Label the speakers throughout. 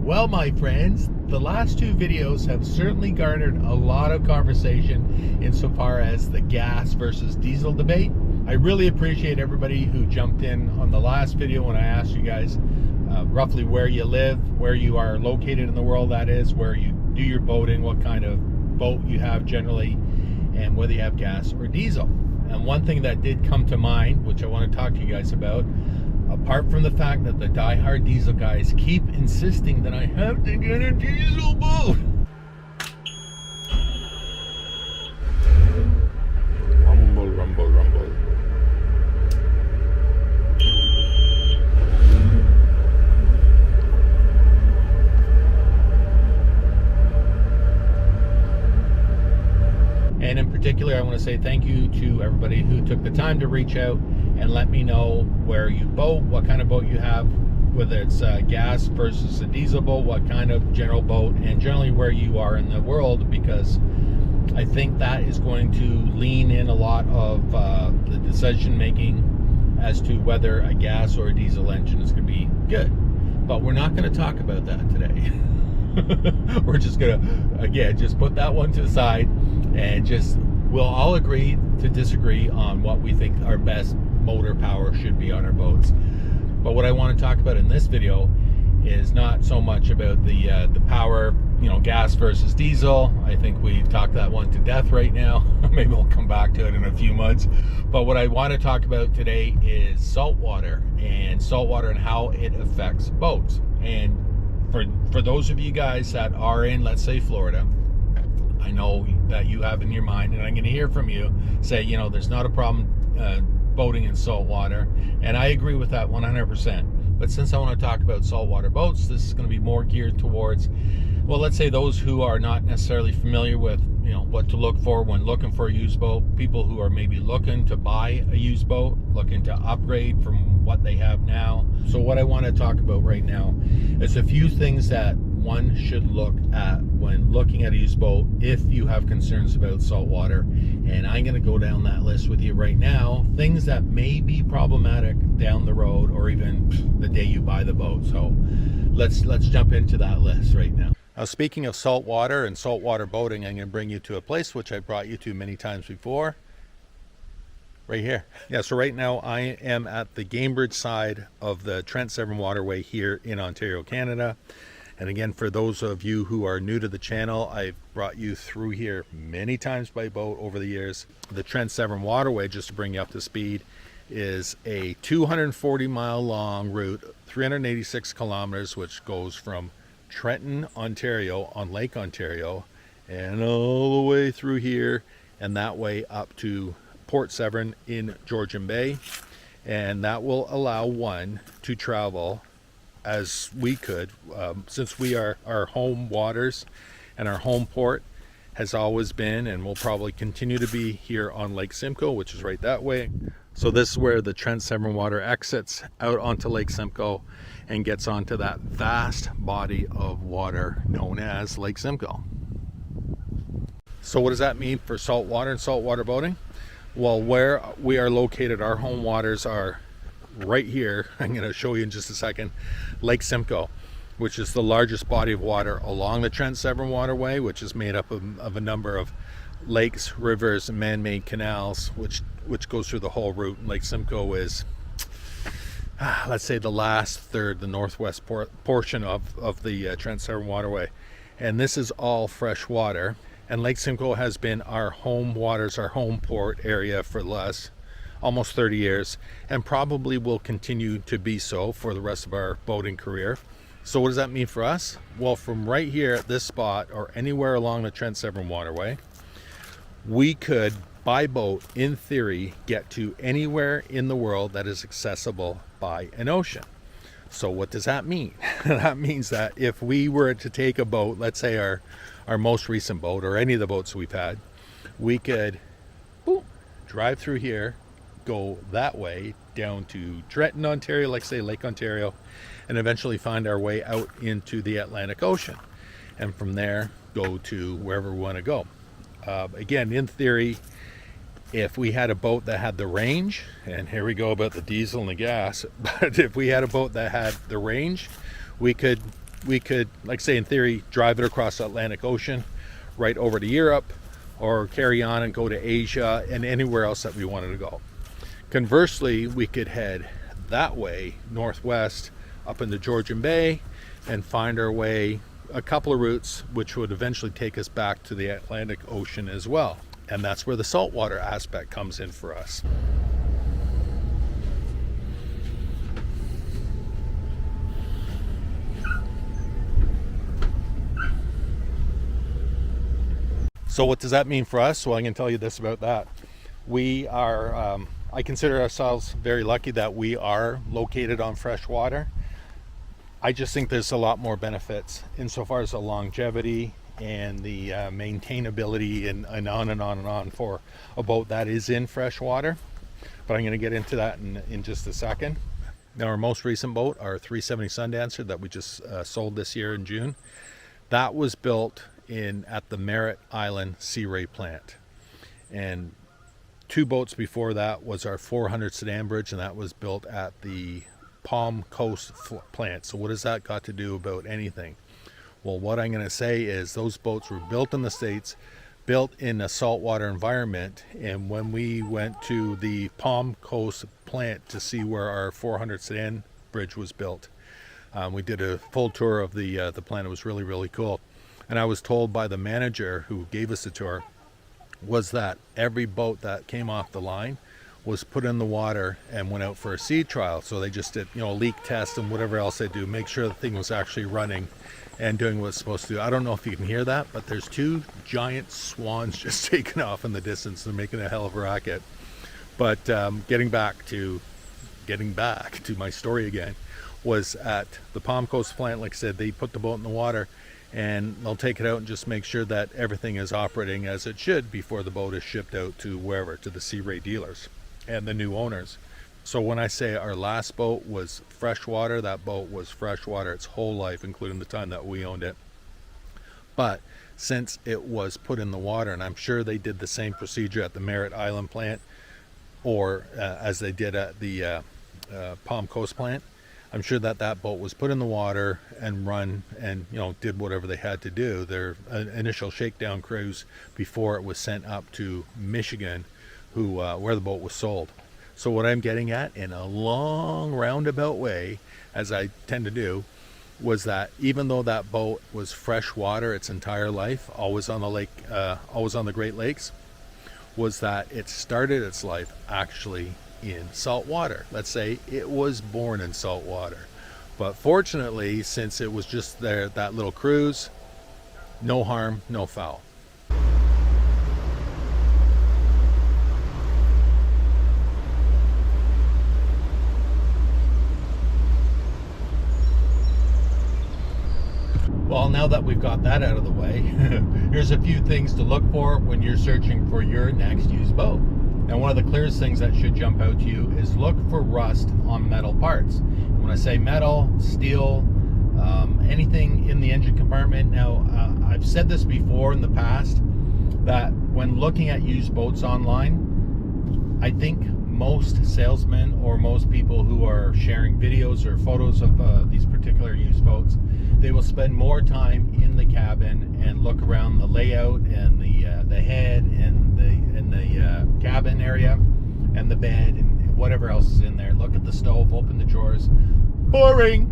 Speaker 1: Well, my friends, the last two videos have certainly garnered a lot of conversation insofar as the gas versus diesel debate. I really appreciate everybody who jumped in on the last video when I asked you guys roughly where you live, where you are located in the world, that is, where you do your boating, what kind of boat you have generally, and whether you have gas or diesel. And one thing that did come to mind, which I want to talk to you guys about, apart from the fact that the die-hard diesel guys keep insisting that I have to get a diesel boat. Rumble, rumble, rumble. And in particular, I want to say thank you to everybody who took the time to reach out and let me know where you boat, what kind of boat you have, whether it's gas versus a diesel boat, what kind of general boat, and generally where you are in the world, because I think that is going to lean in a lot of the decision making as to whether a gas or a diesel engine is going to be good. But we're not going to talk about that today. We're just going to, again, just put that one to the side and just, we'll all agree to disagree on what we think our best motor power should be on our boats. But what I want to talk about in this video is not so much about the power, you know, gas versus diesel. I think we've talked that one to death right now. Maybe we'll come back to it in a few months. But what I want to talk about today is saltwater and how it affects boats. And for those of you guys that are in, let's say, Florida, I know that you have in your mind, and I'm going to hear from you, say, you know, there's not a problem boating in saltwater, and I agree with that 100%. But since I want to talk about saltwater boats, this is going to be more geared towards, well, let's say those who are not necessarily familiar with, you know, what to look for when looking for a used boat, people who are maybe looking to buy a used boat, looking to upgrade from what they have now. So what I want to talk about right now is a few things that one should look at when looking at a used boat if you have concerns about saltwater. And I'm going to go down that list with you right now, things that may be problematic down the road or even the day you buy the boat. So let's jump into that list right now. Now, speaking of saltwater and saltwater boating, I'm going to bring you to a place which I brought you to many times before. Right here. Yeah, so right now I am at the Gamebridge side of the Trent Severn Waterway here in Ontario, Canada. And again, for those of you who are new to the channel, I've brought you through here many times by boat over the years. The Trent Severn Waterway, just to bring you up to speed, is a 240-mile long route, 386 kilometers, which goes from Trenton, Ontario, on Lake Ontario, and all the way through here, and that way up to Port Severn in Georgian Bay. And that will allow one to travel as we could, since we are, our home waters and our home port has always been and will probably continue to be here on Lake Simcoe, which is right that way. So this is where the Trent Severn Water exits out onto Lake Simcoe and gets onto that vast body of water known as Lake Simcoe. So what does that mean for saltwater and saltwater boating? Well, where we are located, our home waters are right here. I'm going to show you in just a second. Lake Simcoe, which is the largest body of water along the Trent Severn Waterway, which is made up of a number of lakes, rivers, and man-made canals, which goes through the whole route. And Lake Simcoe is, let's say, the last third, the northwest portion of the Trent Severn Waterway. And this is all fresh water. And Lake Simcoe has been our home waters, our home port area for the last almost 30 years, and probably will continue to be so for the rest of our boating career. So what does that mean for us? Well, from right here at this spot or anywhere along the Trent Severn Waterway, we could, by boat, in theory, get to anywhere in the world that is accessible by an ocean. So what does that mean? That means that if we were to take a boat, let's say our most recent boat or any of the boats we've had, we could drive through here, go that way down to Trenton, Ontario, like say Lake Ontario, and eventually find our way out into the Atlantic Ocean, and from there go to wherever we want to go. Again, in theory, if we had a boat that had the range, and here we go about the diesel and the gas, but if we had a boat that had the range, we could we could, like say in theory, drive it across the Atlantic Ocean right over to Europe, or carry on and go to Asia and anywhere else that we wanted to go. Conversely, we could head that way northwest up into Georgian Bay and find our way a couple of routes which would eventually take us back to the Atlantic Ocean as well. And that's where the saltwater aspect comes in for us. So what does that mean for us? Well, I can tell you this about that. We are, I consider ourselves very lucky that we are located on fresh water. I just think there's a lot more benefits insofar as the longevity and the maintainability and on and on and on for a boat that is in fresh water. But I'm going to get into that in just a second. Now, our most recent boat, our 370 Sundancer that we just sold this year in June, that was built at the Merritt Island Sea Ray plant. And 2 boats before that was our 400 sedan bridge, and that was built at the Palm Coast plant. So what has that got to do about anything? Well, what I'm going to say is those boats were built in the States, built in a saltwater environment, and when we went to the Palm Coast plant to see where our 400 sedan bridge was built, we did a full tour of the plant. It was really, really cool. And I was told by the manager who gave us the tour was that every boat that came off the line was put in the water and went out for a sea trial. So they just did, a leak test and whatever else they do, make sure the thing was actually running and doing what it's supposed to do. I don't know if you can hear that, but there's 2 giant swans just taking off in the distance. They're making a hell of a racket. But getting back to my story again, was at the Palm Coast plant. Like I said, they put the boat in the water and they'll take it out and just make sure that everything is operating as it should before the boat is shipped out to wherever, to the Sea Ray dealers and the new owners. So when I say our last boat was freshwater, that boat was freshwater its whole life, including the time that we owned it. But since it was put in the water, and I'm sure they did the same procedure at the Merritt Island plant, or as they did at the Palm Coast plant, I'm sure that boat was put in the water and run and did whatever they had to do, their initial shakedown cruise before it was sent up to Michigan, where the boat was sold. So what I'm getting at, in a long roundabout way, as I tend to do, was that even though that boat was freshwater its entire life, always on the lake, always on the Great Lakes, was that it started its life actually in salt water. Let's say it was born in salt water. But fortunately, since it was just there, that little cruise, no harm, no foul. Well, now that we've got that out of the way, here's a few things to look for when you're searching for your next used boat. Now, one of the clearest things that should jump out to you is look for rust on metal parts. When I say metal, steel, anything in the engine compartment. Now, I've said this before in the past, that when looking at used boats online, I think most salesmen or most people who are sharing videos or photos of these particular used boats, they will spend more time in the cabin and look around the layout and the head and the cabin area and the bed and whatever else is in there. Look at the stove, open the drawers. Boring.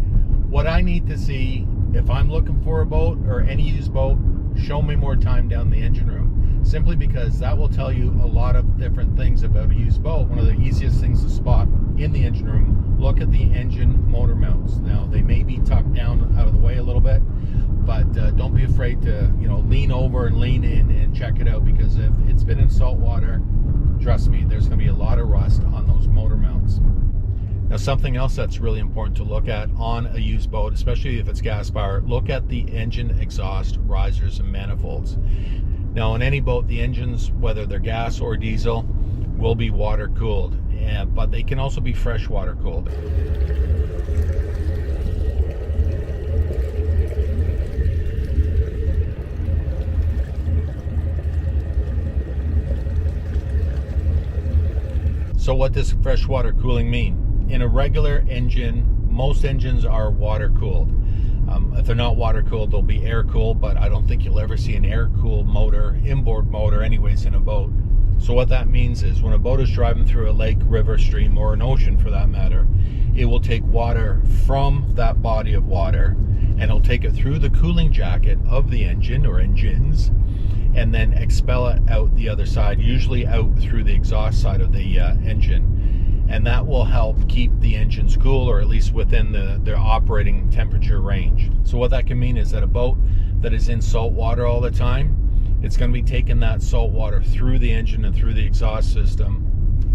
Speaker 1: What I need to see, if I'm looking for a boat or any used boat, show me more time down the engine room. Simply because that will tell you a lot of different things about a used boat. One of the easiest things to spot in the engine room, look at the engine motor mounts. Now, they may be tucked down out of the way a little bit, but don't be afraid to lean over and lean in and check it out, because if it's been in salt water, trust me, there's going to be a lot of rust on those motor mounts. Now, something else that's really important to look at on a used boat, especially if it's gas powered, look at the engine exhaust risers and manifolds. Now, on any boat, the engines, whether they're gas or diesel, will be water cooled, but they can also be freshwater cooled. So what does freshwater cooling mean? In a regular engine, most engines are water cooled. A If they're not water cooled, they'll be air cooled, but I don't think you'll ever see an air cooled motor, inboard motor anyways, in a boat. So what that means is when a boat is driving through a lake, river, stream, or an ocean for that matter, it will take water from that body of water and it'll take it through the cooling jacket of the engine or engines and then expel it out the other side, usually out through the exhaust side of the engine. And that will help keep the engines cool, or at least within their operating temperature range. So what that can mean is that a boat that is in salt water all the time, it's going to be taking that salt water through the engine and through the exhaust system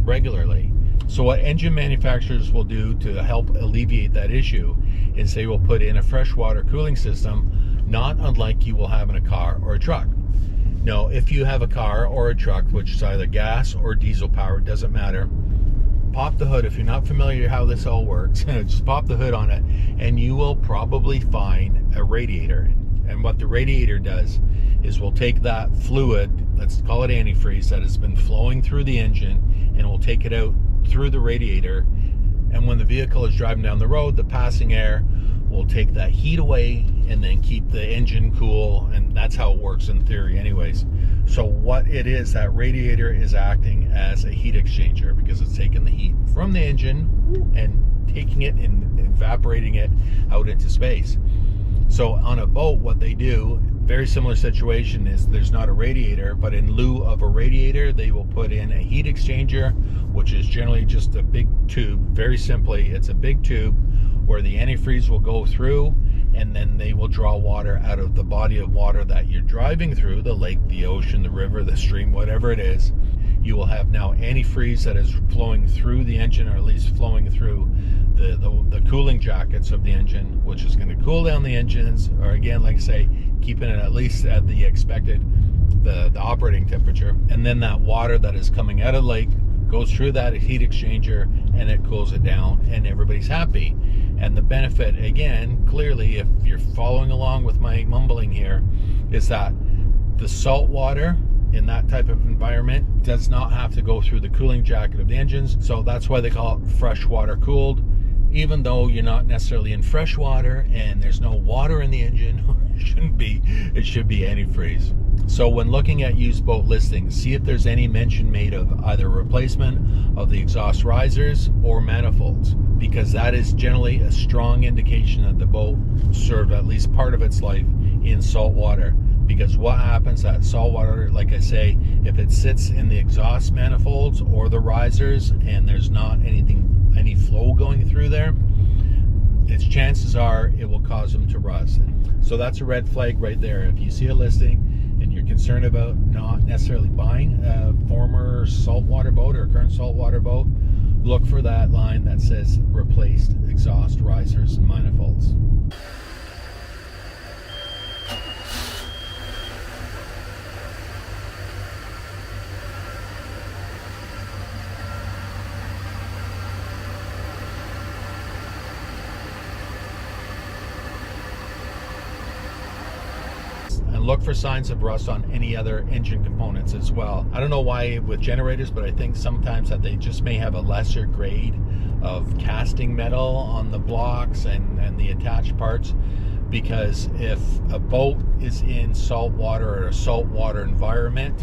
Speaker 1: regularly. So what engine manufacturers will do to help alleviate that issue is they will put in a freshwater cooling system, not unlike you will have in a car or a truck. Now, if you have a car or a truck, which is either gas or diesel powered, doesn't matter, pop the hood. If you're not familiar how this all works, just pop the hood on it and you will probably find a radiator. And what the radiator does is we'll take that fluid, let's call it antifreeze, that has been flowing through the engine, and we'll take it out through the radiator. And when the vehicle is driving down the road, the passing air will take that heat away and then keep the engine cool. And that's how it works in theory anyways. So what it is, that radiator is acting as a heat exchanger because it's taking the heat from the engine and taking it and evaporating it out into space. So on a boat, what they do, very similar situation, is there's not a radiator, but in lieu of a radiator, they will put in a heat exchanger, which is generally just a big tube. Very simply, it's a big tube where the antifreeze will go through, and then they will draw water out of the body of water that you're driving through, the lake, the ocean, the river, the stream, whatever it is. You will have now antifreeze that is flowing through the engine, or at least flowing through the cooling jackets of the engine, which is going to cool down the engines, or again, like I say, keeping it at least at the expected, the operating temperature. And then that water that is coming out of the lake goes through that heat exchanger and it cools it down, and everybody's happy. And the benefit, again, clearly, if you're following along with my mumbling here, is that the salt water in that type of environment does not have to go through the cooling jacket of the engines. So that's why they call it freshwater cooled, even though you're not necessarily in freshwater and there's no water in the engine. It should be antifreeze. So when looking at used boat listings, see if there's any mention made of either replacement of the exhaust risers or manifolds, because that is generally a strong indication that the boat served at least part of its life in salt water. Because what happens at salt water, like I say, if it sits in the exhaust manifolds or the risers and there's not any flow going through there, its chances are it will cause them to rust. So that's a red flag right there. If you see a listing and you're concerned about not necessarily buying a former saltwater boat or a current saltwater boat, look for that line that says replaced exhaust risers and manifolds. Look for signs of rust on any other engine components as well. I don't know why with generators, but I think sometimes that they just may have a lesser grade of casting metal on the blocks and the attached parts. Because if a boat is in salt water or a saltwater environment,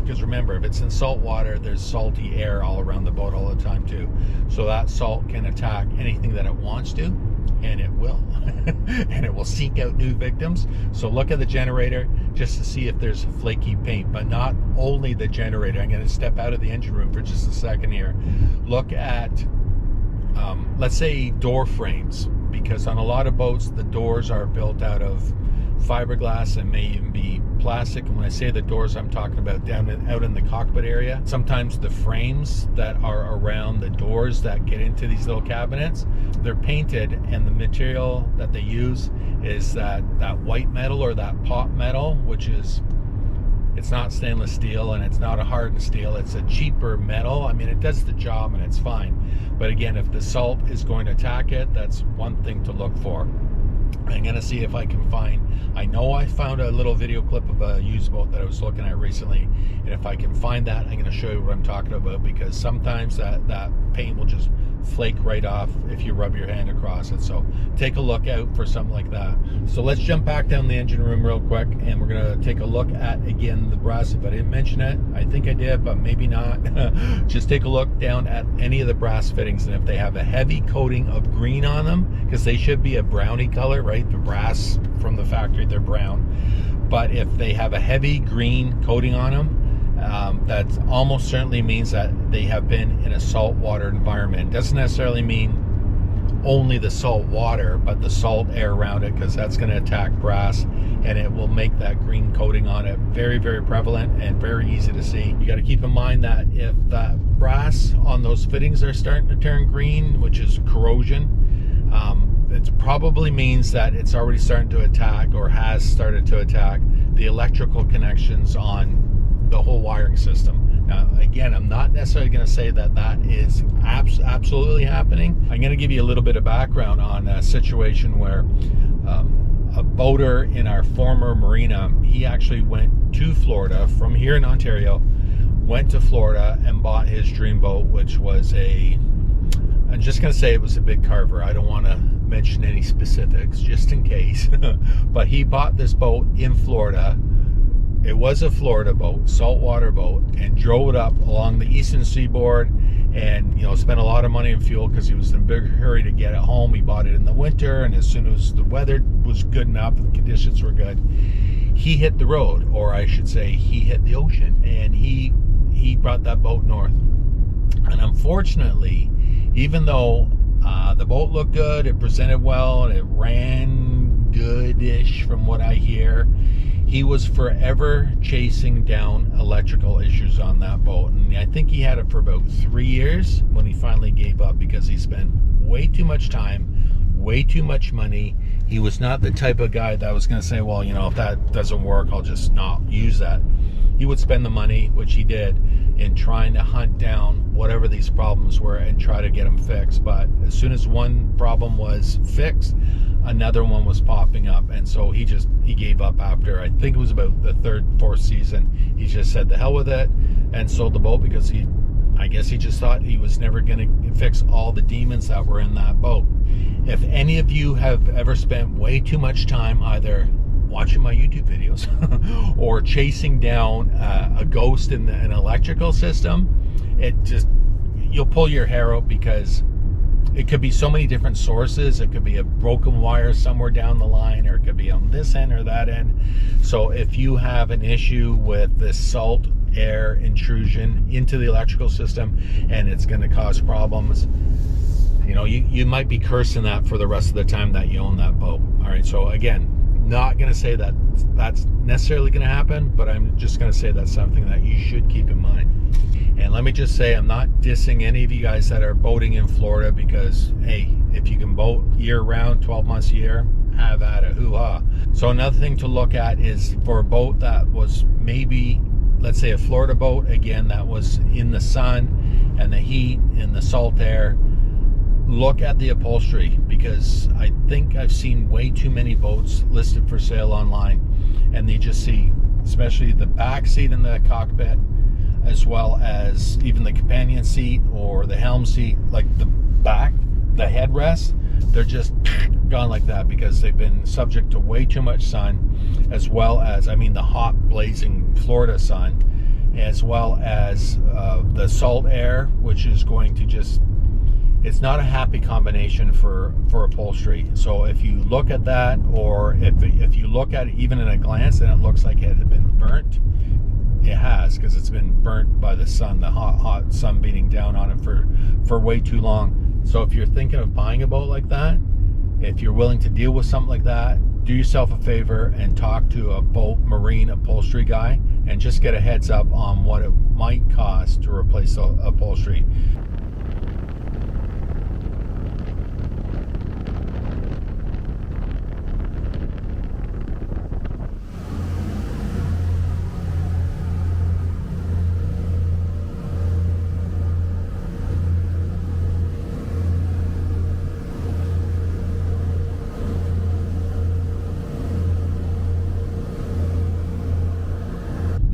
Speaker 1: because remember, if it's in salt water, there's salty air all around the boat all the time too. So that salt can attack anything that it wants to, and it will. And it will seek out new victims. So look at the generator just to see if there's flaky paint, but not only the generator. I'm going to step out of the engine room for just a second here. Look at, let's say, door frames, because on a lot of boats, the doors are built out of fiberglass and may even be plastic. And when I say the doors, I'm talking about out in the cockpit area. Sometimes the frames that are around the doors that get into these little cabinets, they're painted, and the material that they use is that white metal or that pot metal, which is, it's not stainless steel and it's not a hardened steel. It's a cheaper metal. I mean, it does the job and it's fine. But again, if the salt is going to attack it, that's one thing to look for. I'm going to see if I can find I know I found a little video clip of a used boat that I was looking at recently, and if I can find that, I'm going to show you what I'm talking about, because sometimes that paint will just flake right off if you rub your hand across it. So take a look out for something like that. So let's jump back down the engine room real quick, and we're going to take a look at, again, the brass. If I didn't mention it, I think I did, but maybe not. Just take a look down at any of the brass fittings, and if they have a heavy coating of green on them, because they should be a browny color, right? The brass from the factory, they're brown. But if they have a heavy green coating on them, that almost certainly means that they have been in a saltwater environment. It doesn't necessarily mean only the salt water, but the salt air around it, because that's going to attack brass, and it will make that green coating on it very, very prevalent and very easy to see. You got to keep in mind that if that brass on those fittings are starting to turn green, which is corrosion, it probably means that it's already starting to attack, or has started to attack, the electrical connections on the whole wiring system. Now, again, I'm not necessarily going to say that that is absolutely happening. I'm going to give you a little bit of background on a situation where a boater in our former marina, he actually went to Florida from here in Ontario, went to Florida and bought his dream boat, which was I'm just going to say it was a big carver. I don't want to mention any specifics just in case. But he bought this boat in Florida. It was a Florida boat, saltwater boat, and drove it up along the eastern seaboard, and spent a lot of money in fuel because he was in a big hurry to get it home. He bought it in the winter, and as soon as the weather was good enough, the conditions were good, he hit the road, or I should say he hit the ocean, and he brought that boat north. And unfortunately, even though the boat looked good, it presented well, and it ran good-ish from what I hear, he was forever chasing down electrical issues on that boat. And I think he had it for about 3 years when he finally gave up, because he spent way too much time, way too much money. He was not the type of guy that was going to say, well, if that doesn't work, I'll just not use that. He would spend the money, which he did, in trying to hunt down whatever these problems were and try to get them fixed. But as soon as one problem was fixed, another one was popping up, and so he gave up after, I think it was about the fourth season. He just said the hell with it and sold the boat, because I guess he just thought he was never going to fix all the demons that were in that boat. If any of you have ever spent way too much time either watching my YouTube videos or chasing down a ghost in an electrical system, you'll pull your hair out, because it could be so many different sources. It could be a broken wire somewhere down the line, or it could be on this end or that end. So if you have an issue with this salt air intrusion into the electrical system, and it's going to cause problems, you might be cursing that for the rest of the time that you own that boat. All right, so again, not going to say that that's necessarily going to happen, but I'm just going to say that's something that you should keep in mind. And let me just say, I'm not dissing any of you guys that are boating in Florida, because, hey, if you can boat year-round, 12 months a year, have at it, hoo-ha. So another thing to look at is for a boat that was maybe, let's say a Florida boat, again, that was in the sun and the heat and the salt air, look at the upholstery, because I think I've seen way too many boats listed for sale online, and they just see, especially the back seat in the cockpit, as well as even the companion seat or the helm seat, like the back, the headrest, they're just gone like that, because they've been subject to way too much sun, as well as, the hot blazing Florida sun, as well as the salt air, which is going to just, it's not a happy combination for upholstery. So if you look at that, or if you look at it even in a glance and it looks like it had been burnt, it has, because it's been burnt by the sun, the hot sun beating down on it for way too long. So if you're thinking of buying a boat like that, if you're willing to deal with something like that, do yourself a favor and talk to a boat marine upholstery guy, and just get a heads up on what it might cost to replace the upholstery.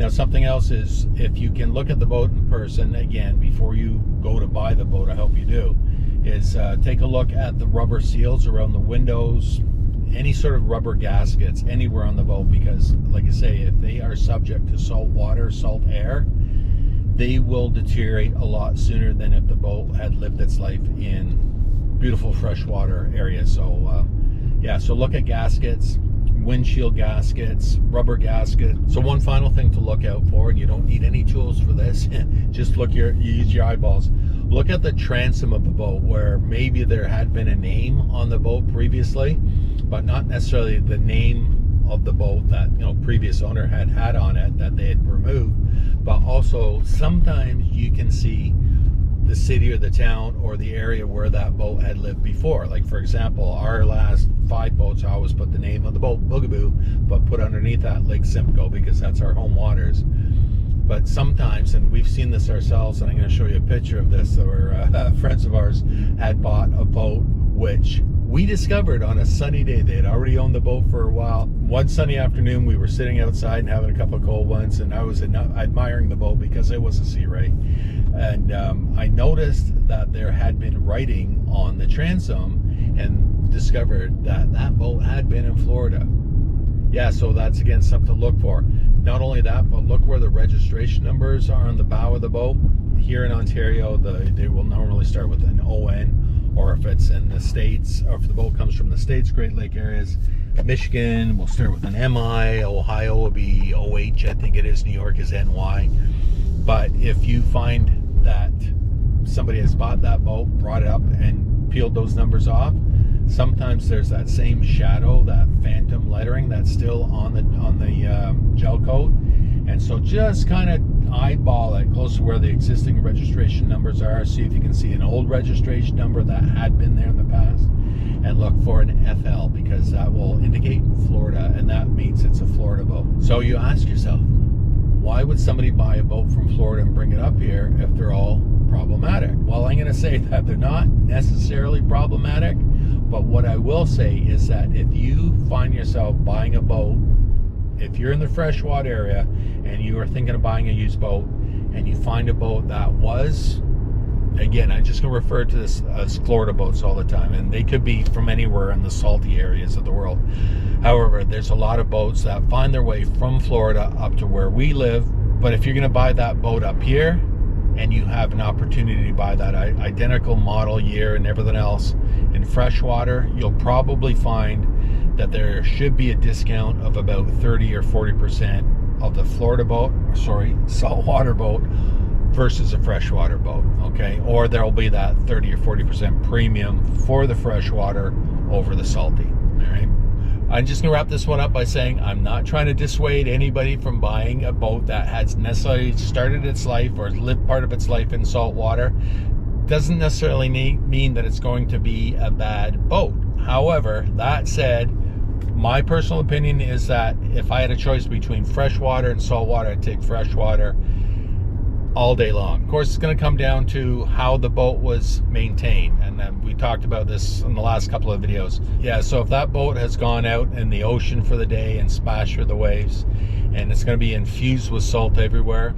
Speaker 1: Now, something else is, if you can look at the boat in person, again, before you go to buy the boat, I hope you do, is take a look at the rubber seals around the windows, any sort of rubber gaskets anywhere on the boat, because like I say, if they are subject to salt water, salt air, they will deteriorate a lot sooner than if the boat had lived its life in beautiful freshwater areas. So yeah, so look at gaskets, windshield gaskets, rubber gaskets. So one final thing to look out for, and you don't need any tools for this, just you use your eyeballs. Look at the transom of the boat, where maybe there had been a name on the boat previously, but not necessarily the name of the boat that, you know, previous owner had on it that they had removed. But also sometimes you can see the city or the town or the area where that boat had lived before. Like, for example, our last 5 boats, I always put the name of the boat, Boogaboo, but put underneath that Lake Simcoe, because that's our home waters. But sometimes, and we've seen this ourselves, and I'm going to show you a picture of this, where friends of ours had bought a boat which we discovered on a sunny day. They had already owned the boat for a while. One sunny afternoon, we were sitting outside and having a couple of cold ones, and I was admiring the boat because it was a Sea Ray. And I noticed that there had been writing on the transom, and discovered that that boat had been in Florida. Yeah, so that's again something to look for. Not only that, but look where the registration numbers are on the bow of the boat. Here in Ontario, they will normally start with an ON, or if it's in the States, or if the boat comes from the States, Great Lake areas, Michigan will start with an MI, Ohio will be OH, I think it is, New York is NY. But if you find that somebody has bought that boat, brought it up, and peeled those numbers off, sometimes there's that same shadow, that phantom lettering that's still on the gel coat. And so just kind of eyeball it close to where the existing registration numbers are. See if you can see an old registration number that had been there in the past, and look for an FL, because that will indicate Florida, and that means it's a Florida boat. So you ask yourself, why would somebody buy a boat from Florida and bring it up here if they're all problematic? Well, I'm going to say that they're not necessarily problematic, but what I will say is that if you find yourself buying a boat, if you're in the freshwater area and you are thinking of buying a used boat, and you find a boat that was, again, I'm just going to refer to this as Florida boats all the time, and they could be from anywhere in the salty areas of the world. However, there's a lot of boats that find their way from Florida up to where we live. But if you're going to buy that boat up here, and you have an opportunity to buy that identical model year and everything else in freshwater, you'll probably find that there should be a discount of about 30 or 40% of the Florida boat, saltwater boat, versus a freshwater boat, okay? Or there'll be that 30 or 40% premium for the freshwater over the salty, all right? I'm just gonna wrap this one up by saying I'm not trying to dissuade anybody from buying a boat that has necessarily started its life or lived part of its life in salt water. Doesn't necessarily mean that it's going to be a bad boat. However, that said, my personal opinion is that if I had a choice between freshwater and saltwater, I'd take freshwater all day long. Of course, it's going to come down to how the boat was maintained, and we talked about this in the last couple of videos. Yeah, so if that boat has gone out in the ocean for the day and splashed through the waves, and it's going to be infused with salt everywhere,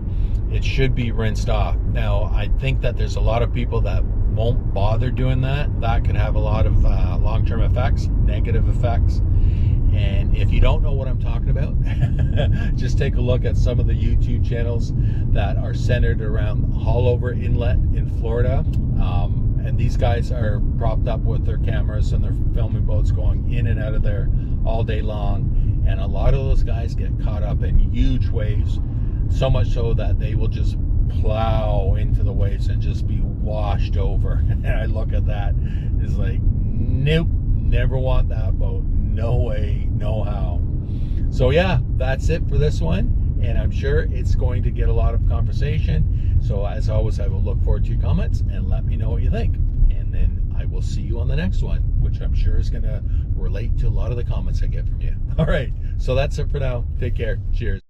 Speaker 1: it should be rinsed off. Now, I think that there's a lot of people that won't bother doing that. That could have a lot of long-term effects, negative effects. And if you don't know what I'm talking about, just take a look at some of the YouTube channels that are centered around Haulover Inlet in Florida. And these guys are propped up with their cameras, and they're filming boats going in and out of there all day long. And a lot of those guys get caught up in huge waves, so much so that they will just plow into the waves and just be washed over. And I look at that, it's like, nope, never want that boat. No way, no how. So yeah, that's it for this one, and I'm sure it's going to get a lot of conversation. So as always, I will look forward to your comments and let me know what you think, and then I will see you on the next one, which I'm sure is going to relate to a lot of the comments I get from you. All right, so that's it for now. Take care. Cheers.